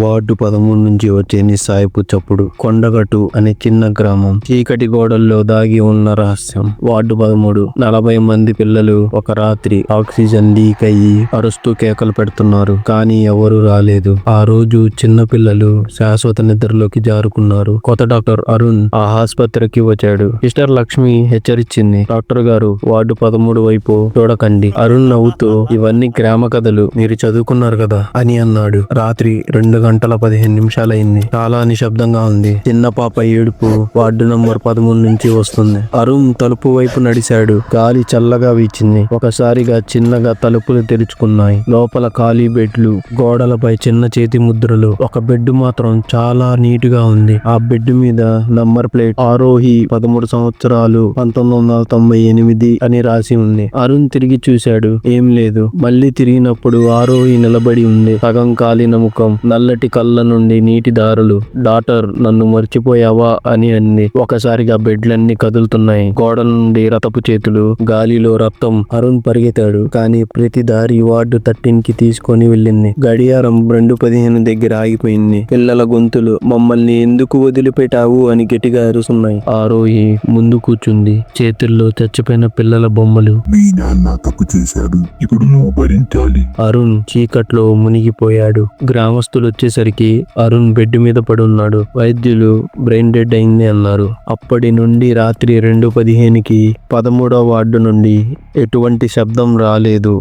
Ward 13 నుంచి వచ్చే నిస్సాయపు చప్పుడు. కొండగట్టు అనే చిన్న గ్రామం. చీకటి గోడల్లో దాగి ఉన్న రహస్యం. వార్డు 13. 40 మంది పిల్లలు ఒక రాత్రి ఆక్సిజన్ లీక్ అయ్యి అరుస్తూ కేకలు పెడుతున్నారు. కానీ ఎవరూ రాలేదు. ఆ రోజు చిన్న పిల్లలు శాశ్వత నిద్రలోకి జారుకున్నారు. కొత్త డాక్టర్ అరుణ్ ఆ ఆసుపత్రికి వచ్చాడు. సిస్టర్ లక్ష్మి హెచ్చరించింది. డాక్టర్ గారు, వార్డు 13 వైపు చూడకండి. అరుణ్ నవ్వుతూ, ఇవన్నీ గ్రామ కథలు, మీరు చదువుకున్నారు కదా అని అన్నాడు. రాత్రి 2:15 చాలా నిశ్శబ్దంగా ఉంది. చిన్న పాప ఏడుపు వార్డు నంబర్ 13 నుంచి వస్తుంది. అరుణ్ తలుపు వైపు నడిచాడు. గాలి చల్లగా వీచింది. ఒకసారిగా చిన్నగా తలుపులు తెరుచుకున్నాయి. లోపల ఖాళీ బెడ్లు, గోడలపై చిన్న చేతి ముద్రలు. ఒక బెడ్ మాత్రం చాలా నీట్ గా ఉంది. ఆ బెడ్ మీద నంబర్ ప్లేట్ ఆరోహి 13 సంవత్సరాలు 1998 అని రాసి ఉంది. అరుణ్ తిరిగి చూశాడు. ఏం లేదు. మళ్ళీ తిరిగినప్పుడు ఆరోహి నిలబడి ఉంది. సగం కాలిన ముఖం, నల్లటి కళ్ళ నుండి నీటి దారులు. డాక్టర్, నన్ను మర్చిపోయావా అని అంది. ఒకసారిగా బెడ్లన్నీ కదులుతున్నాయి. గోడల నుండి రథపు చేతులు, గాలిలో రక్తం. అరుణ్ పరిగెత్తాడు. కానీ ప్రతి దారి వార్డు 13 కి తీసుకొని వెళ్ళింది. గడియారం 2:15 దగ్గర ఆగిపోయింది. పిల్లల గొంతులు, మమ్మల్ని ఎందుకు వదిలిపెట్టావు అని గట్టిగా అరుస్తున్నాయి. ఆరోహి ముందు కూర్చుంది. చేతుల్లో చచ్చిపోయిన పిల్లల బొమ్మలు. మీ నాన్న తప్పు చేశాడు, ఇప్పుడు నువ్వు భరించాలి. అరుణ్ చీకట్లో మునిగిపోయాడు. గ్రామస్తులు వచ్చేసరికి అరుణ్ బెడ్ మీద పడున్నాడు. వైద్యులు బ్రెయిన్ డెడ్ అయింది అన్నారు. అప్పటి నుండి రాత్రి 2:15కి 13వ వార్డు నుండి ఎటువంటి శబ్దం రాలేదు.